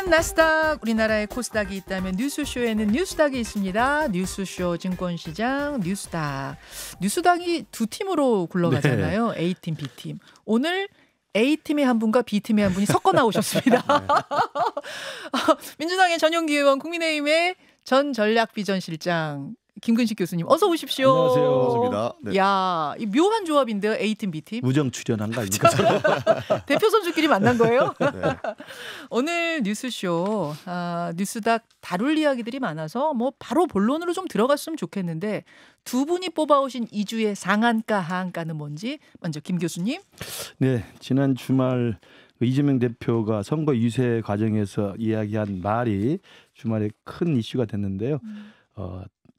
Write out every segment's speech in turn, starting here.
미국은 나스닥, 우리나라에 코스닥이 있다면 뉴스쇼에는 뉴스닥이 있습니다. 뉴스쇼 증권시장 뉴스닥. 뉴스닥이 두 팀으로 굴러가잖아요. 네. A팀, B팀. 오늘 A팀의 한 분과 B팀의 한 분이 섞어 나오셨습니다. 민주당의 전용기 의원, 국민의힘의 전 전략비전실장 김근식 교수님 어서 오십시오. 안녕하세요. 반갑습니다. 네. 야, 이 묘한 조합인데요. A팀, B팀. 우정 출연한 거 아닙니까? 대표 선수끼리 만난 거예요? 네. 오늘 뉴스쇼 뉴스닥 다룰 이야기들이 많아서 뭐 바로 본론으로 좀 들어갔으면 좋겠는데 두 분이 뽑아오신 2주의 상한가 하한가는 뭔지 먼저 김 교수님. 네, 지난 주말 이재명 대표가 선거 유세 과정에서 이야기한 말이 주말에 큰 이슈가 됐는데요.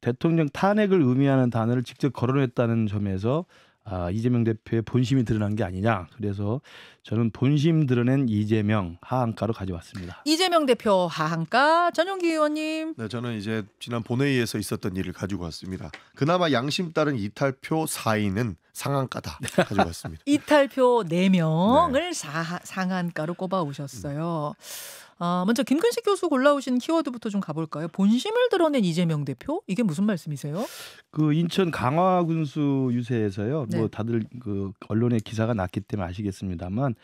대통령 탄핵을 의미하는 단어를 직접 거론했다는 점에서 이재명 대표의 본심이 드러난 게 아니냐. 그래서 저는 본심 드러낸 이재명 하한가로 가져왔습니다. 이재명 대표 하한가 전용기 의원님. 네, 저는 이제 지난 본회의에서 있었던 일을 가지고 왔습니다. 그나마 양심 따른 이탈표 4인은 상한가다 가지고 왔습니다. 이탈표 4명을 네. 상한가로 꼽아 오셨어요. 먼저 김근식 교수 골라오신 키워드부터 좀 가볼까요? 본심을 드러낸 이재명 대표? 이게 무슨 말씀이세요? 그 인천 강화군수 유세에서요. 네. 뭐 다들 그 언론에 기사가 났기 때문에 아시겠습니다만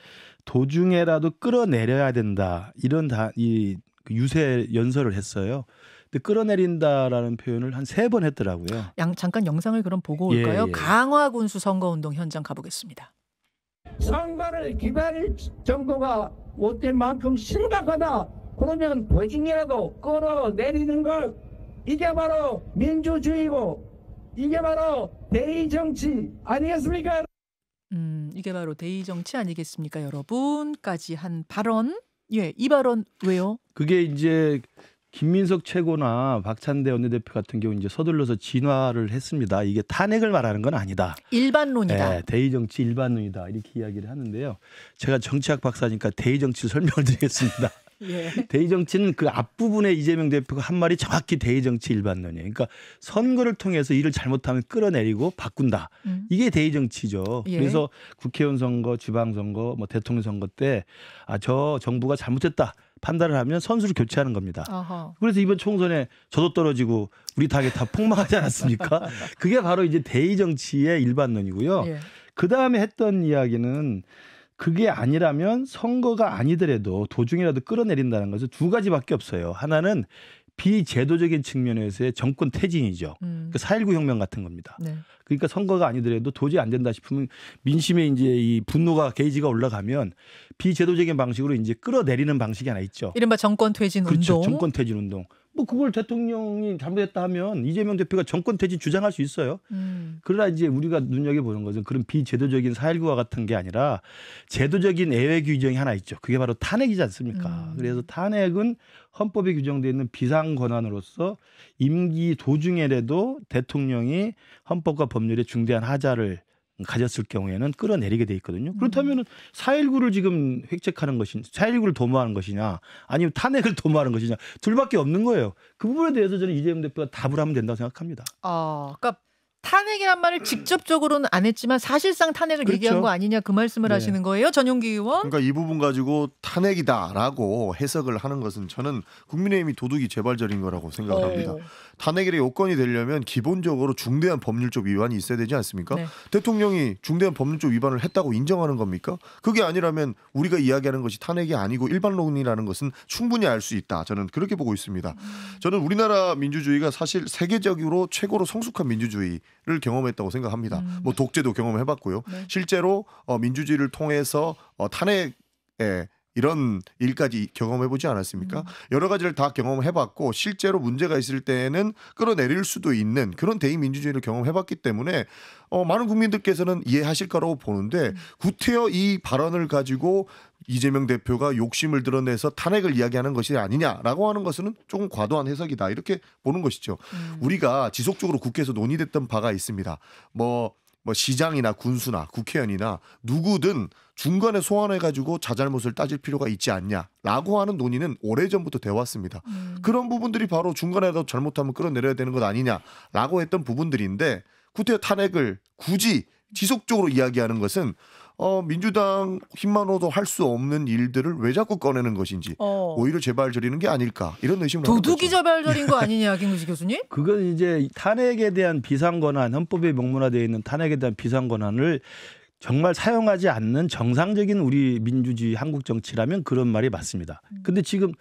도중에라도 끌어내려야 된다. 이런 이 유세 연설을 했어요. 근데 끌어내린다라는 표현을 한 3번 했더라고요. 잠깐 영상을 그럼 보고 올까요? 예. 강화군수 선거운동 현장 가보겠습니다. 선거를 기다릴 정도가 못된 만큼 심각하다. 그러면 도중이라도 끌어내리는 걸 이게 바로 민주주의고 이게 바로 대의 정치 아니겠습니까? 이게 바로 대의 정치 아니겠습니까, 여러분까지 한 발언. 예, 이 발언 왜요? 그게 이제 김민석 최고나 박찬대 원내대표 같은 경우 이제 서둘러서 진화를 했습니다. 이게 탄핵을 말하는 건 아니다. 일반론이다. 네, 대의 정치 일반론이다 이렇게 이야기를 하는데요. 제가 정치학 박사니까 대의 정치 설명을 드리겠습니다. 예. 대의 정치는 그 앞부분에 이재명 대표가 한 말이 정확히 대의 정치 일반론이에요. 그러니까 선거를 통해서 일을 잘못하면 끌어내리고 바꾼다. 이게 대의 정치죠. 예. 그래서 국회의원 선거, 지방선거, 뭐 대통령 선거 때 저 정부가 잘못했다. 판단을 하면 선수를 교체하는 겁니다. 아하. 그래서 이번 총선에 저도 떨어지고 우리 당이 다 폭망하지 않았습니까? 그게 바로 이제 대의 정치의 일반론이고요. 예. 그 다음에 했던 이야기는 그게 아니라면 선거가 아니더라도 도중이라도 끌어내린다는 것은 두 가지밖에 없어요. 하나는 비제도적인 측면에서의 정권 퇴진이죠. 그 4.19 혁명 같은 겁니다. 네. 그러니까 선거가 아니더라도 도저히 안 된다 싶으면 민심의 이제 이 분노가 게이지가 올라가면 비제도적인 방식으로 이제 끌어내리는 방식이 하나 있죠. 이른바 정권 퇴진 그렇죠. 운동. 정권 퇴진 운동. 뭐 그걸 대통령이 잘못했다 하면 이재명 대표가 정권 퇴진 주장할 수 있어요. 그러나 이제 우리가 눈여겨보는 것은 그런 비제도적인 4.19와 같은 게 아니라 제도적인 예외 규정이 하나 있죠. 그게 바로 탄핵이지 않습니까? 그래서 탄핵은 헌법에 규정되어 있는 비상 권한으로서 임기 도중에라도 대통령이 헌법과 법률에 중대한 하자를 가졌을 경우에는 끌어내리게 돼 있거든요. 그렇다면 4.19를 지금 획책하는 것이냐, 4.19를 도모하는 것이냐, 아니면 탄핵을 도모하는 것이냐, 둘밖에 없는 거예요. 그 부분에 대해서 저는 이재명 대표가 답을 하면 된다고 생각합니다. 그러니까 탄핵이란 말을 직접적으로는 안 했지만 사실상 탄핵을 그렇죠. 얘기한 거 아니냐 그 말씀을 네. 하시는 거예요, 전용기 의원? 그러니까 이 부분 가지고 탄핵이다라고 해석을 하는 것은 저는 국민의힘이 도둑이 재발절인 거라고 생각을 합니다. 탄핵의 요건이 되려면 기본적으로 중대한 법률적 위반이 있어야 되지 않습니까? 네. 대통령이 중대한 법률적 위반을 했다고 인정하는 겁니까? 그게 아니라면 우리가 이야기하는 것이 탄핵이 아니고 일반론이라는 것은 충분히 알 수 있다. 저는 그렇게 보고 있습니다. 저는 우리나라 민주주의가 사실 세계적으로 최고로 성숙한 민주주의를 경험했다고 생각합니다. 뭐 독재도 경험해봤고요. 네. 실제로 민주주의를 통해서 탄핵에 이런 일까지 경험해보지 않았습니까? 여러 가지를 다 경험해봤고 실제로 문제가 있을 때에는 끌어내릴 수도 있는 그런 대의민주주의를 경험해봤기 때문에 많은 국민들께서는 이해하실 거라고 보는데 구태여 이 발언을 가지고 이재명 대표가 욕심을 드러내서 탄핵을 이야기하는 것이 아니냐라고 하는 것은 조금 과도한 해석이다 이렇게 보는 것이죠. 우리가 지속적으로 국회에서 논의됐던 바가 있습니다. 뭐 시장이나 군수나 국회의원이나 누구든 중간에 소환해가지고 자잘못을 따질 필요가 있지 않냐라고 하는 논의는 오래전부터 되어 왔습니다. 그런 부분들이 바로 중간에라도 잘못하면 끌어내려야 되는 것 아니냐라고 했던 부분들인데 구태여 탄핵을 굳이 지속적으로 이야기하는 것은 민주당 힘만으로도 할 수 없는 일들을 왜 자꾸 꺼내는 것인지 오히려 재발저리는 게 아닐까 이런 의심을 도둑이 재발저린 거 아니냐 김구식 교수님? 그건 이제 탄핵에 대한 비상권한 헌법에 명문화되어 있는 탄핵에 대한 비상권한을 정말 사용하지 않는 정상적인 우리 민주주의 한국 정치라면 그런 말이 맞습니다. 근데 지금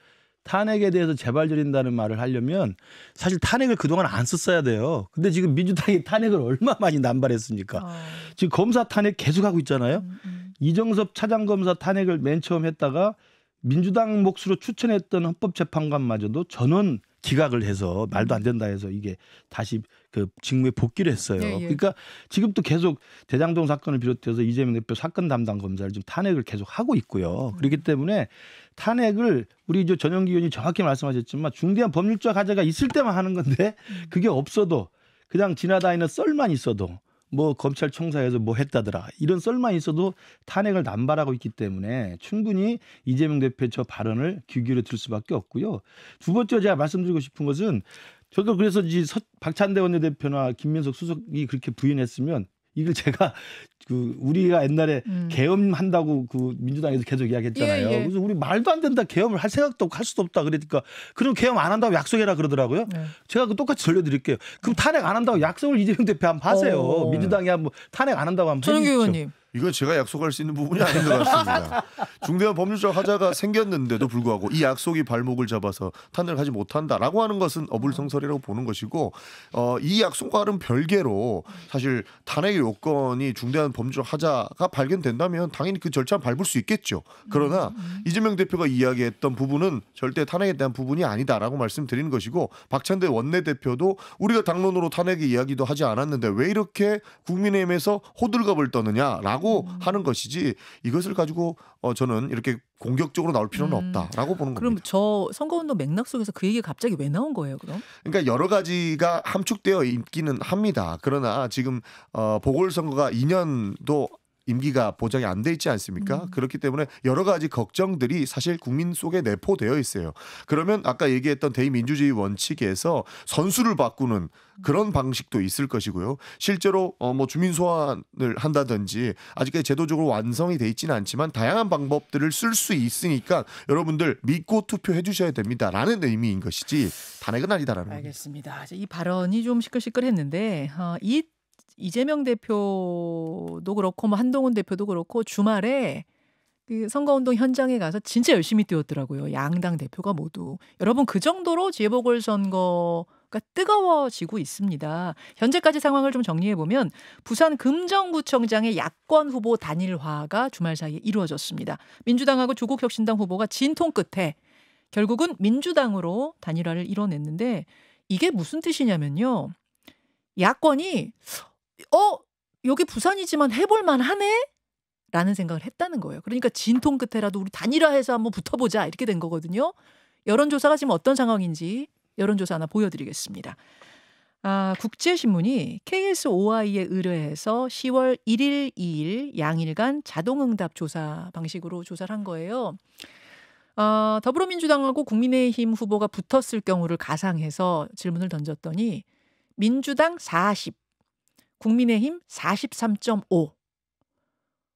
탄핵에 대해서 재발저린다는 말을 하려면 사실 탄핵을 그동안 안 썼어야 돼요. 근데 지금 민주당이 탄핵을 얼마 많이 남발했습니까? 지금 검사 탄핵 계속하고 있잖아요. 이정섭 차장검사 탄핵을 맨 처음 했다가 민주당 몫으로 추천했던 헌법재판관마저도 전원 기각을 해서 말도 안 된다 해서 이게 다시 그 직무에 복귀를 했어요. 예. 그러니까 지금 또 계속 대장동 사건을 비롯해서 이재명 대표 사건 담당 검사를 지금 탄핵을 계속 하고 있고요. 그렇기 때문에 탄핵을 우리 전영기 의원이 정확히 말씀하셨지만 중대한 법률적 하자가 있을 때만 하는 건데 그게 없어도 그냥 지나다니는 썰만 있어도 뭐 검찰청사에서 뭐 했다더라 이런 썰만 있어도 탄핵을 남발하고 있기 때문에 충분히 이재명 대표의 저 발언을 귀 기울여 들을 수밖에 없고요. 두 번째 제가 말씀드리고 싶은 것은 저도 그래서 박찬대 원내대표나 김민석 수석이 그렇게 부인했으면 이걸 제가 그 우리가 옛날에 계엄한다고 그 민주당에서 계속 이야기했잖아요. 예. 그래서 우리 말도 안 된다 계엄을 할 생각도 없고 할 수도 없다 그러니까 그럼 계엄 안 한다고 약속해라 그러더라고요. 제가 그 똑같이 돌려드릴게요. 그럼 탄핵 안 한다고 약속을 이재명 대표 한번 하세요. 민주당이 한번 탄핵 안 한다고 한번 전영기 해주십시오. 의원님. 이건 제가 약속할 수 있는 부분이 아닌 것 같습니다. 중대한 법률적 하자가 생겼는데도 불구하고 이 약속이 발목을 잡아서 탄핵을 하지 못한다라고 하는 것은 어불성설이라고 보는 것이고 이 약속과는 별개로 사실 탄핵의 요건이 중대한 법률적 하자가 발견된다면 당연히 그 절차는 밟을 수 있겠죠. 그러나 이재명 대표가 이야기했던 부분은 절대 탄핵에 대한 부분이 아니다라고 말씀드리는 것이고 박찬대 원내대표도 우리가 당론으로 탄핵의 이야기도 하지 않았는데 왜 이렇게 국민의힘에서 호들갑을 떠느냐라고 하는 것이지 이것을 가지고 저는 이렇게 공격적으로 나올 필요는 없다라고 보는 그럼 겁니다. 저 선거운동 맥락 속에서 그 얘기가 갑자기 왜 나온 거예요, 그럼? 그러니까 여러 가지가 함축되어 있기는 합니다. 그러나 지금 보궐선거가 2년도 임기가 보장이 안 돼 있지 않습니까? 그렇기 때문에 여러 가지 걱정들이 사실 국민 속에 내포되어 있어요. 그러면 아까 얘기했던 대의민주주의 원칙에서 선수를 바꾸는 그런 방식도 있을 것이고요. 실제로 뭐 주민 소환을 한다든지 아직까지 제도적으로 완성이 돼 있지는 않지만 다양한 방법들을 쓸 수 있으니까 여러분들 믿고 투표해 주셔야 됩니다라는 의미인 것이지 탄핵은 아니다라는 겁니다. 알겠습니다. 이 발언이 좀 시끌시끌했는데 이재명 대표도 그렇고 뭐 한동훈 대표도 그렇고 주말에 그 선거운동 현장에 가서 진짜 열심히 뛰었더라고요. 양당 대표가 모두. 여러분 그 정도로 재보궐선거가 뜨거워지고 있습니다. 현재까지 상황을 좀 정리해보면 부산 금정구청장의 야권 후보 단일화가 주말 사이에 이루어졌습니다. 민주당하고 조국혁신당 후보가 진통 끝에 결국은 민주당으로 단일화를 이뤄냈는데 이게 무슨 뜻이냐면요. 야권이 여기 부산이지만 해볼만 하네? 라는 생각을 했다는 거예요. 그러니까 진통 끝에라도 우리 단일화해서 한번 붙어보자 이렇게 된 거거든요. 여론조사가 지금 어떤 상황인지 여론조사 하나 보여드리겠습니다. 국제신문이 KSOI에 의뢰해서 10월 1일, 2일 양일간 자동응답 조사 방식으로 조사를 한 거예요. 더불어민주당하고 국민의힘 후보가 붙었을 경우를 가상해서 질문을 던졌더니 민주당 40, 국민의힘 43.5,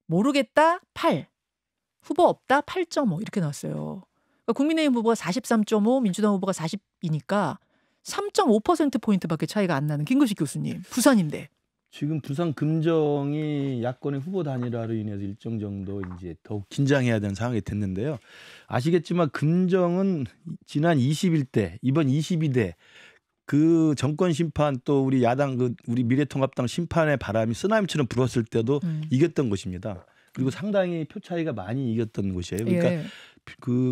모르겠다 8, 후보 없다 8.5 이렇게 나왔어요. 그러니까 국민의힘 후보가 43.5, 민주당 후보가 40이니까 3.5%포인트밖에 차이가 안 나는 김구식 교수님. 부산인데. 지금 부산 금정이 야권의 후보 단일화로 인해서 일정 정도 이제 더욱 긴장해야 되는 상황이 됐는데요. 아시겠지만 금정은 지난 21대, 이번 22대 그 정권 심판 또 우리 야당 우리 미래통합당 심판의 바람이 쓰나미처럼 불었을 때도 이겼던 곳입니다. 그리고 상당히 표 차이가 많이 이겼던 곳이에요. 그러니까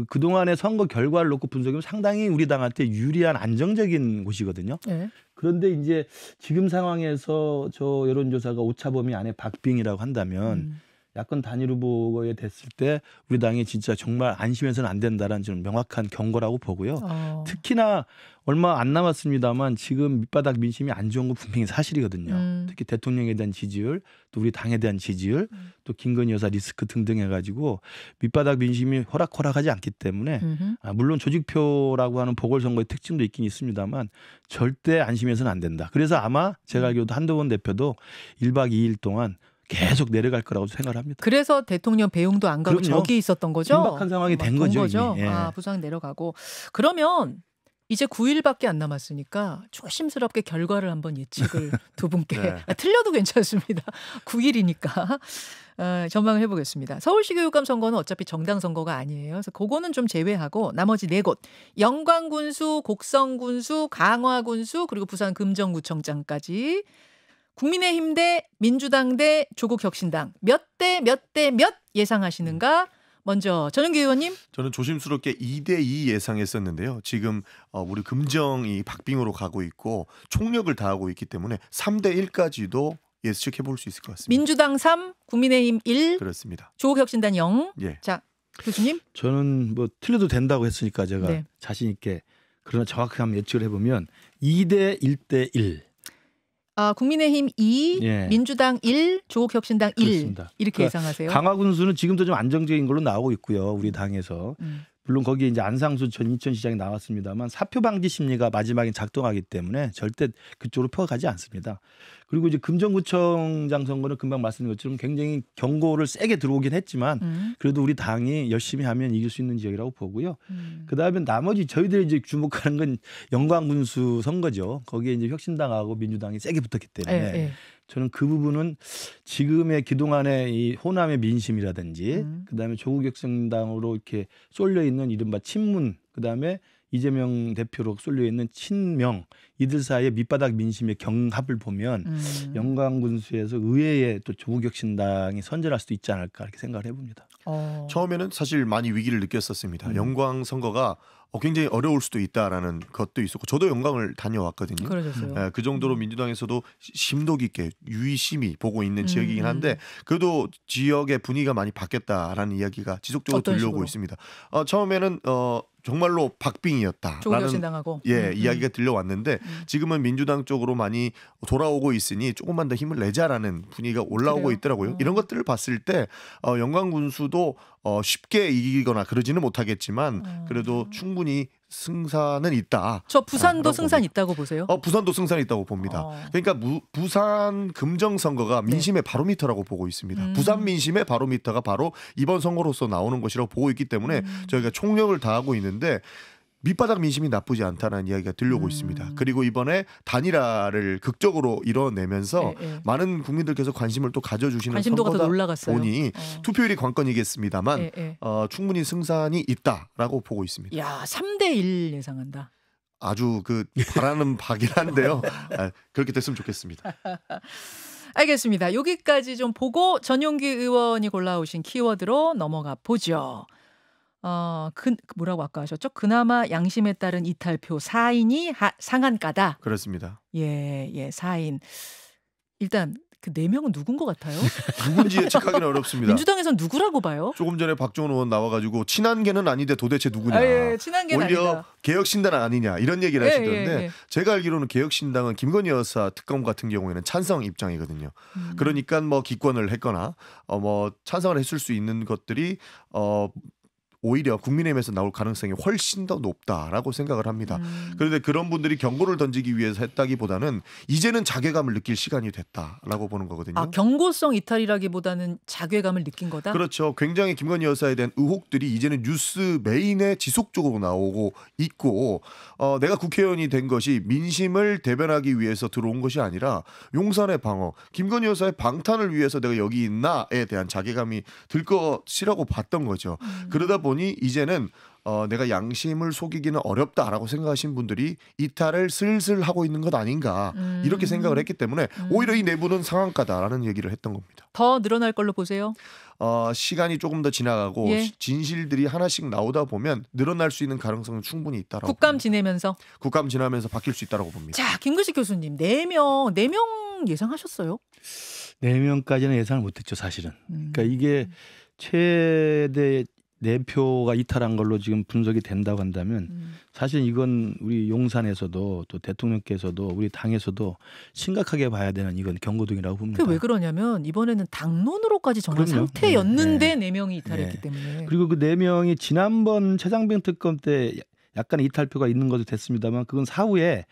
그동안의 선거 결과를 놓고 분석하면 상당히 우리 당한테 유리한 안정적인 곳이거든요. 그런데 이제 지금 상황에서 저 여론조사가 오차범위 안에 박빙이라고 한다면 야권 단일 후보에 됐을 때 우리 당이 진짜 정말 안심해서는 안 된다라는 좀 명확한 경고라고 보고요. 특히나 얼마 안 남았습니다만 지금 밑바닥 민심이 안 좋은 건 분명히 사실이거든요. 특히 대통령에 대한 지지율, 또 우리 당에 대한 지지율, 또 김건희 여사 리스크 등등 해가지고 밑바닥 민심이 호락호락하지 않기 때문에 물론 조직표라고 하는 보궐선거의 특징도 있긴 있습니다만 절대 안심해서는 안 된다. 그래서 아마 제가 알기로도 한동훈 대표도 1박 2일 동안 계속 내려갈 거라고 생각을 합니다. 그래서 대통령 배웅도 안 가고 그럼요. 저기 있었던 거죠? 긴박한 상황이 된 거죠. 이미. 예. 아, 부상 내려가고. 그러면 이제 9일밖에 안 남았으니까 조심스럽게 결과를 한번 예측을 두 분께 네. 틀려도 괜찮습니다. 9일이니까 전망을 해보겠습니다. 서울시 교육감 선거는 어차피 정당 선거가 아니에요. 그래서 그거는 좀 제외하고 나머지 4곳 영광군수, 곡성군수, 강화군수 그리고 부산 금정구청장까지 국민의힘 대 민주당 대 조국혁신당 몇 대 몇 예상하시는가? 먼저 전용기 의원님. 저는 조심스럽게 2대2 예상했었는데요. 지금 우리 금정이 박빙으로 가고 있고 총력을 다하고 있기 때문에 3대1까지도 예측해 볼 수 있을 것 같습니다. 민주당 3, 국민의힘 1, 그렇습니다. 조국혁신당 0. 예. 자, 교수님. 저는 뭐 틀려도 된다고 했으니까 제가 네. 자신 있게 그러나 정확하게 한번 예측을 해보면 2대 1대 1. 국민의힘 2, 예. 민주당 1, 조국혁신당 1 그렇습니다. 이렇게 예상하세요. 강화군수는 지금도 좀 안정적인 걸로 나오고 있고요. 우리 당에서. 물론 거기에 이제 안상수 전 인천시장이 나왔습니다만 사표 방지 심리가 마지막에 작동하기 때문에 절대 그쪽으로 퍼가지 않습니다. 그리고 이제 금정구청장 선거는 금방 말씀드린 것처럼 굉장히 경고를 세게 들어오긴 했지만 그래도 우리 당이 열심히 하면 이길 수 있는 지역이라고 보고요. 그다음에 나머지 저희들이 이제 주목하는 건 영광군수 선거죠. 거기에 이제 혁신당하고 민주당이 세게 붙었기 때문에 저는 그 부분은 지금의 그동안의 이 호남의 민심이라든지 그다음에 조국혁신당으로 이렇게 쏠려 있는 이른바 친문 그다음에 이재명 대표로 쏠려 있는 친명 이들 사이의 밑바닥 민심의 경합을 보면 영광군수에서 의회에 또 조국혁신당이 선전할 수도 있지 않을까 이렇게 생각을 해봅니다. 처음에는 사실 많이 위기를 느꼈었습니다. 영광 선거가 굉장히 어려울 수도 있다라는 것도 있었고 저도 영광을 다녀왔거든요. 그러셨어요. 그 정도로 민주당에서도 심도 깊게 유의심이 보고 있는 지역이긴 한데 그래도 지역의 분위기가 많이 바뀌었다라는 이야기가 지속적으로 들려오고 식으로? 있습니다. 처음에는 정말로 박빙이었다라는 조국혁신당하고 이야기가 들려왔는데 지금은 민주당 쪽으로 많이 돌아오고 있으니 조금만 더 힘을 내자라는 분위기가 올라오고 그래요? 있더라고요. 이런 것들을 봤을 때 영광군수도 쉽게 이기거나 그러지는 못하겠지만 그래도 충분히 승산은 있다. 저 부산도 라고 승산 봅니다. 있다고 보세요? 부산도 승산이 있다고 봅니다. 그러니까 부산 금정 선거가 민심의 바로미터라고 보고 있습니다. 부산 민심의 바로미터가 바로 이번 선거로서 나오는 것이라고 보고 있기 때문에 저희가 총력을 다하고 있는데 밑바닥 민심이 나쁘지 않다는 이야기가 들려오고 있습니다. 그리고 이번에 단일화를 극적으로 이뤄내면서 많은 국민들께서 관심을 또 가져주시는 관심도가 더 선거다 올라갔어요. 보니 투표율이 관건이겠습니다만 충분히 승산이 있다라고 보고 있습니다. 야, 3대1 예상한다. 아주 바라는 바긴 한데요. 그렇게 됐으면 좋겠습니다. 알겠습니다. 여기까지 좀 보고 전용기 의원이 골라오신 키워드로 넘어가 보죠. 뭐라고 아까 하셨죠? 그나마 양심에 따른 이탈표 4인이 상한가다. 그렇습니다. 예, 4인. 일단 그 4명은 누군 것 같아요? 누군지 예측하기는 어렵습니다. 민주당에서는 누구라고 봐요? 조금 전에 박종원 의원 나와가지고 친한계는 아닌데 도대체 누구냐. 친한계는 오히려 아니다. 개혁신당 아니냐 이런 얘기를 하시던데 제가 알기로는 개혁신당은 김건희 여사 특검 같은 경우에는 찬성 입장이거든요. 그러니까 뭐 기권을 했거나 뭐 찬성을 했을 수 있는 것들이 오히려 국민의힘에서 나올 가능성이 훨씬 더 높다라고 생각을 합니다. 그런데 그런 분들이 경고를 던지기 위해서 했다기보다는 이제는 자괴감을 느낄 시간이 됐다라고 보는 거거든요. 경고성 이탈이라기보다는 자괴감을 느낀 거다? 그렇죠. 굉장히 김건희 여사에 대한 의혹들이 이제는 뉴스 메인에 지속적으로 나오고 있고 내가 국회의원이 된 것이 민심을 대변하기 위해서 들어온 것이 아니라 용산의 방어, 김건희 여사의 방탄을 위해서 내가 여기 있나에 대한 자괴감이 들 것이라고 봤던 거죠. 그러다 보니 이제는 내가 양심을 속이기는 어렵다라고 생각하신 분들이 이탈을 슬슬 하고 있는 것 아닌가 이렇게 생각을 했기 때문에 오히려 이 내부는 상한가다라는 얘기를 했던 겁니다. 더 늘어날 걸로 보세요? 시간이 조금 더 지나가고 진실들이 하나씩 나오다 보면 늘어날 수 있는 가능성은 충분히 있다라고 국감 지내면서 바뀔 수 있다라고 봅니다. 자, 김근식 교수님 4명 예상하셨어요? 4명까지는 예상을 못했죠, 사실은. 그러니까 이게 최대 4표가 이탈한 걸로 지금 분석이 된다고 한다면 사실 이건 우리 용산에서도 또 대통령께서도 우리 당에서도 심각하게 봐야 되는 이건 경고등이라고 봅니다. 그게 왜 그러냐면 이번에는 당론으로까지 정한 그럼요. 상태였는데 4명이 이탈했기 때문에. 그리고 그 4명이 지난번 최장병 특검 때 약간 이탈표가 있는 것도 됐습니다만 그건 사후에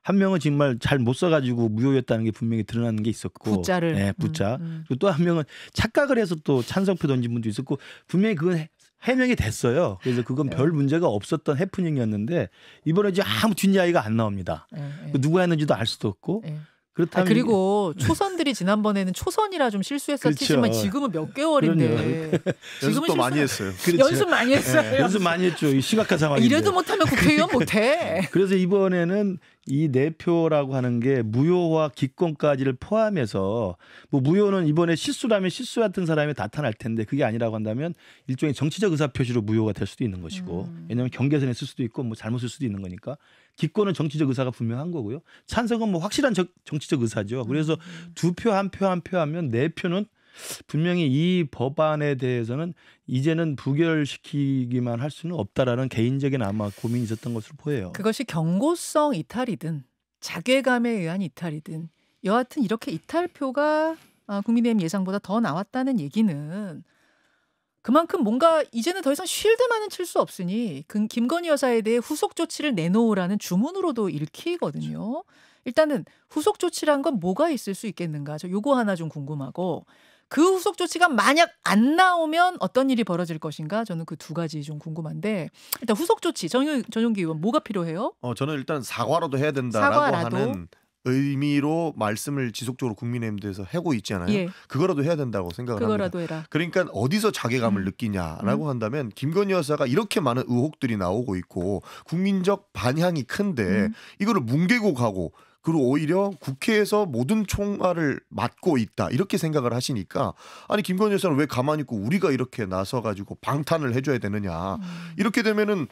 한 명은 정말 잘 못 써가지고 무효였다는 게 분명히 드러나는 게 있었고, 부자를, 네, 부자. 그리고 또 한 명은 착각을 해서 또 찬성표 던진 분도 있었고, 분명히 그건 해명이 됐어요. 그래서 그건 별 문제가 없었던 해프닝이었는데 이번에 이제 아무 뒷이야기가 안 나옵니다. 누가 했는지도 알 수도 없고. 그렇다면 그리고 초선들이 지난번에는 초선이라 좀 실수했었지만 그렇죠. 지금은 몇 개월인데 연습도 많이 했어요. 그렇죠. 연습 많이 했어요. 연습 많이 했죠. 이 심각한 상황인데. 이래도 못하면 국회의원 못해. 그래서 이번에는 이 내표라고 하는 게 무효와 기권까지를 포함해서 뭐 무효는 이번에 실수라면 실수했던 사람이 나타날 텐데 그게 아니라고 한다면 일종의 정치적 의사표시로 무효가 될 수도 있는 것이고 왜냐하면 경계선에 쓸 수도 있고 뭐 잘못 쓸 수도 있는 거니까 기권은 정치적 의사가 분명한 거고요. 찬성은 뭐 확실한 정치적 의사죠. 그래서 두 표 한 표 한 표 하면 네 표는 분명히 이 법안에 대해서는 이제는 부결시키기만 할 수는 없다라는 개인적인 아마 고민이 있었던 것으로 보여요. 그것이 경고성 이탈이든 자괴감에 의한 이탈이든 여하튼 이렇게 이탈표가 국민의힘 예상보다 더 나왔다는 얘기는 그만큼 뭔가 이제는 더 이상 쉴드만은 칠 수 없으니 김건희 여사에 대해 후속 조치를 내놓으라는 주문으로도 읽히거든요. 일단은 후속 조치란 건 뭐가 있을 수 있겠는가? 저 요거 하나 좀 궁금하고 그 후속 조치가 만약 안 나오면 어떤 일이 벌어질 것인가? 저는 그 두 가지 좀 궁금한데 일단 후속 조치 전용기 의원 뭐가 필요해요? 저는 일단 사과라도 해야 된다라고 사과라도? 하는 의미로 말씀을 지속적으로 국민의힘에서 하고 있잖아요. 예. 그거라도 해야 된다고 생각을 그거라도 합니다. 해라. 그러니까 어디서 자괴감을 느끼냐라고 한다면 김건희 여사가 이렇게 많은 의혹들이 나오고 있고 국민적 반향이 큰데 이거를 뭉개고 가고 그리고 오히려 국회에서 모든 총알을 맡고 있다 이렇게 생각을 하시니까 아니 김건희 여사는 왜 가만히 있고 우리가 이렇게 나서가지고 방탄을 해줘야 되느냐 이렇게 되면은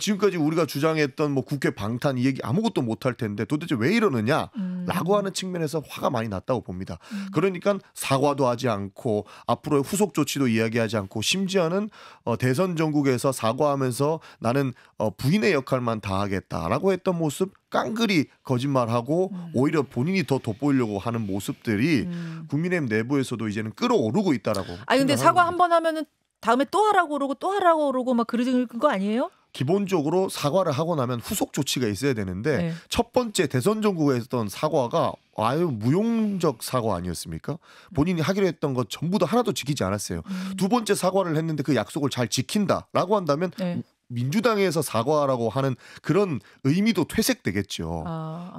지금까지 우리가 주장했던 뭐 국회 방탄 이 얘기 아무것도 못할 텐데 도대체 왜 이러느냐라고 하는 측면에서 화가 많이 났다고 봅니다. 그러니까 사과도 하지 않고 앞으로의 후속 조치도 이야기하지 않고 심지어는 대선 전국에서 사과하면서 나는 부인의 역할만 다 하겠다라고 했던 모습 깡그리 거짓말하고 오히려 본인이 더 돋보이려고 하는 모습들이 국민의힘 내부에서도 이제는 끌어오르고 있다라고. 아니 근데 사과 한 번 하면은 다음에 또 하라고 그러고 또 하라고 그러고 막 그러는 거 아니에요? 기본적으로 사과를 하고 나면 후속 조치가 있어야 되는데 네. 첫 번째 대선 정국에 했던 사과가 아유 무용적 사과 아니었습니까? 본인이 하기로 했던 것 전부 다 하나도 지키지 않았어요. 두 번째 사과를 했는데 그 약속을 잘 지킨다라고 한다면 네. 민주당에서 사과라고 하는 그런 의미도 퇴색되겠죠.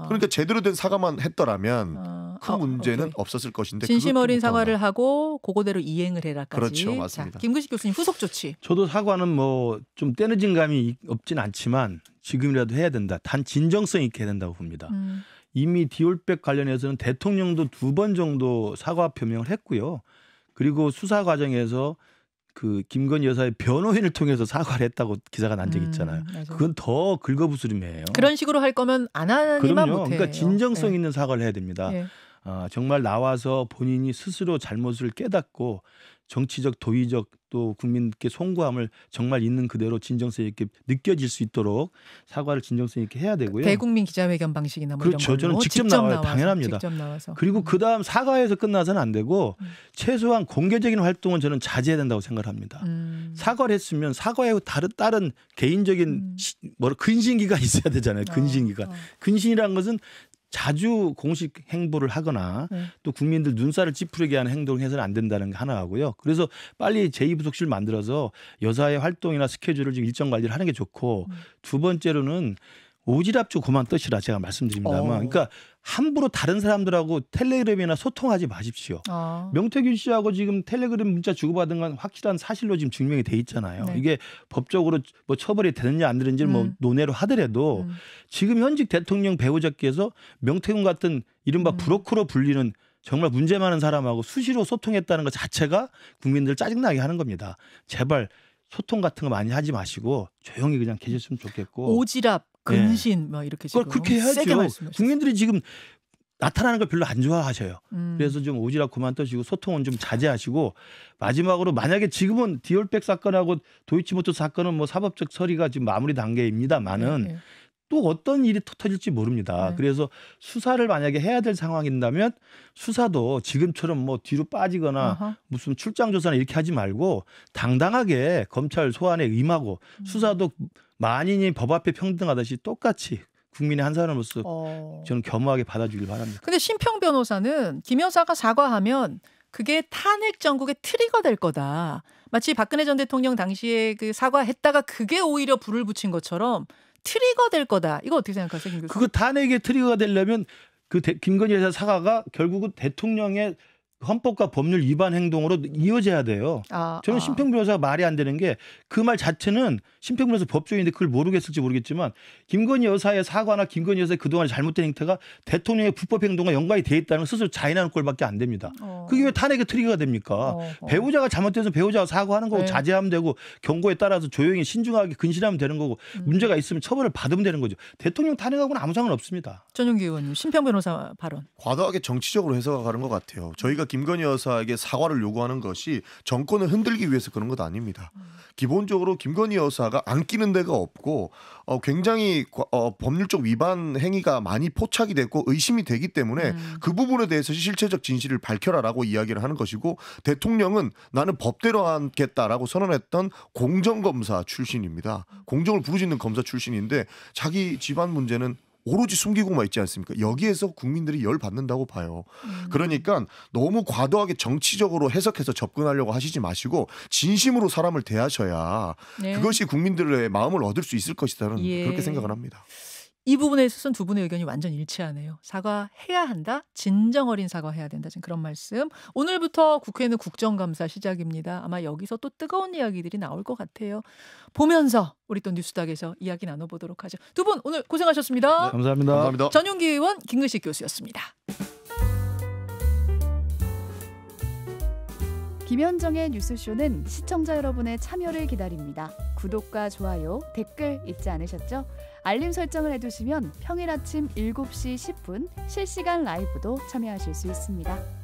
그러니까 제대로 된 사과만 했더라면 큰 문제는 오케이. 없었을 것인데 진심 어린 그것도 사과를 하고 그거대로 이행을 해라까지. 그렇죠, 맞습니다. 자, 김근식 교수님 후속 조치. 저도 사과는 뭐 좀 떼어진 감이 없진 않지만 지금이라도 해야 된다. 단 진정성 있게 해야 된다고 봅니다. 이미 디올백 관련해서는 대통령도 2번 정도 사과 표명을 했고요. 그리고 수사 과정에서 그 김건희 여사의 변호인을 통해서 사과를 했다고 기사가 난 적이 있잖아요. 그건 더 긁어부스름이에요. 그런 식으로 할 거면 안 하니만 그럼요. 못해요. 그러니까 진정성 네. 있는 사과를 해야 됩니다. 네. 정말 나와서 본인이 스스로 잘못을 깨닫고 정치적 도의적 또 국민께 송구함을 정말 있는 그대로 진정성 있게 느껴질 수 있도록 사과를 진정성 있게 해야 되고요. 대국민 기자회견 방식이나 뭐 그렇죠. 이런 걸로 저는 직접 나와요. 나와서, 당연합니다. 직접 나와서. 그리고 그다음 사과에서 끝나서는 안 되고 최소한 공개적인 활동은 저는 자제해야 된다고 생각합니다. 사과를 했으면 사과에 다른 개인적인 근신기가 있어야 되잖아요. 근신기가. 근신이라는 것은 자주 공식 행보를 하거나 또 국민들 눈살을 찌푸리게 하는 행동을 해서는 안 된다는 게 하나 하고요. 그래서 빨리 제2부속실 만들어서 여사의 활동이나 스케줄을 좀 일정 관리를 하는 게 좋고 두 번째로는 오지랖 좀 그만 떠시라 제가 말씀드립니다만 그러니까 함부로 다른 사람들하고 텔레그램이나 소통하지 마십시오. 명태균 씨하고 지금 텔레그램 문자 주고받은 건 확실한 사실로 지금 증명이 돼 있잖아요. 네. 이게 법적으로 뭐 처벌이 되는지 안 되는지를 뭐 논외로 하더라도 지금 현직 대통령 배우자께서 명태균 같은 이른바 브로커로 불리는 정말 문제 많은 사람하고 수시로 소통했다는 것 자체가 국민들 짜증나게 하는 겁니다. 제발 소통 같은 거 많이 하지 마시고 조용히 그냥 계셨으면 좋겠고. 오지랖, 근신 뭐 이렇게 지금 그걸 그렇게 해야죠. 세게 말씀하셨어요. 국민들이 지금 나타나는 걸 별로 안 좋아하셔요. 그래서 좀 오지랖 그만 떠시고 소통은 좀 자제하시고 마지막으로 만약에 지금은 디올백 사건하고 도이치모터 사건은 뭐 사법적 처리가 지금 마무리 단계입니다만은 또 어떤 일이 터질지 모릅니다. 그래서 수사를 만약에 해야 될 상황인다면 수사도 지금처럼 뭐 뒤로 빠지거나 무슨 출장 조사나 이렇게 하지 말고 당당하게 검찰 소환에 임하고 수사도 만인이 법 앞에 평등하듯이 똑같이 국민의 한 사람으로서 저는 겸허하게 받아주길 바랍니다. 근데 심평 변호사는 김 여사가 사과하면 그게 탄핵 정국의 트리거 될 거다. 마치 박근혜 전 대통령 당시에 그 사과했다가 그게 오히려 불을 붙인 것처럼 트리거 될 거다. 이거 어떻게 생각하세요, 김 교수님? 그거 탄핵의 트리거가 되려면 김건희 여사 사과가 결국은 대통령의 헌법과 법률 위반 행동으로 이어져야 돼요. 저는 심평 변호사가 말이 안 되는 게 그 말 자체는 심평 변호사 법조인인데 그걸 모르겠을지 모르겠지만 김건희 여사의 사과나 김건희 여사의 그동안 잘못된 행태가 대통령의 불법 행동과 연관이 돼 있다는 걸 스스로 자인하는 꼴밖에 안 됩니다. 그게 왜 탄핵의 트리거가 됩니까? 배우자가 잘못돼서 배우자가 사과하는 거고 자제하면 되고 경고에 따라서 조용히 신중하게 근신하면 되는 거고 문제가 있으면 처벌을 받으면 되는 거죠. 대통령 탄핵하고는 아무 상관없습니다. 전용기 의원님, 심평 변호사 발언. 과도하게 정치적으로 해석하는 것 같아요. 저희가 김건희 여사에게 사과를 요구하는 것이 정권을 흔들기 위해서 그런 것 아닙니다. 기본적으로 김건희 여사가 안 끼는 데가 없고 굉장히 법률적 위반 행위가 많이 포착이 됐고 의심이 되기 때문에 그 부분에 대해서 실체적 진실을 밝혀라라고 이야기를 하는 것이고 대통령은 나는 법대로 하겠다라고 선언했던 공정검사 출신입니다. 공정을 부르짖는 검사 출신인데 자기 집안 문제는 오로지 숨기고만 있지 않습니까? 여기에서 국민들이 열받는다고 봐요. 그러니까 너무 과도하게 정치적으로 해석해서 접근하려고 하시지 마시고 진심으로 사람을 대하셔야 그것이 국민들의 마음을 얻을 수 있을 것이다는 그렇게 생각을 합니다. 이 부분에 있어서는 두 분의 의견이 완전 일치하네요. 사과해야 한다. 진정 어린 사과해야 된다. 지금 그런 말씀. 오늘부터 국회는 국정감사 시작입니다. 아마 여기서 또 뜨거운 이야기들이 나올 것 같아요. 보면서 우리 또 뉴스닥에서 이야기 나눠보도록 하죠. 두 분 오늘 고생하셨습니다. 네, 감사합니다. 감사합니다. 전용기 의원, 김근식 교수였습니다. 김현정의 뉴스쇼는 시청자 여러분의 참여를 기다립니다. 구독과 좋아요, 댓글 잊지 않으셨죠? 알림 설정을 해두시면 평일 아침 7시 10분 실시간 라이브도 참여하실 수 있습니다.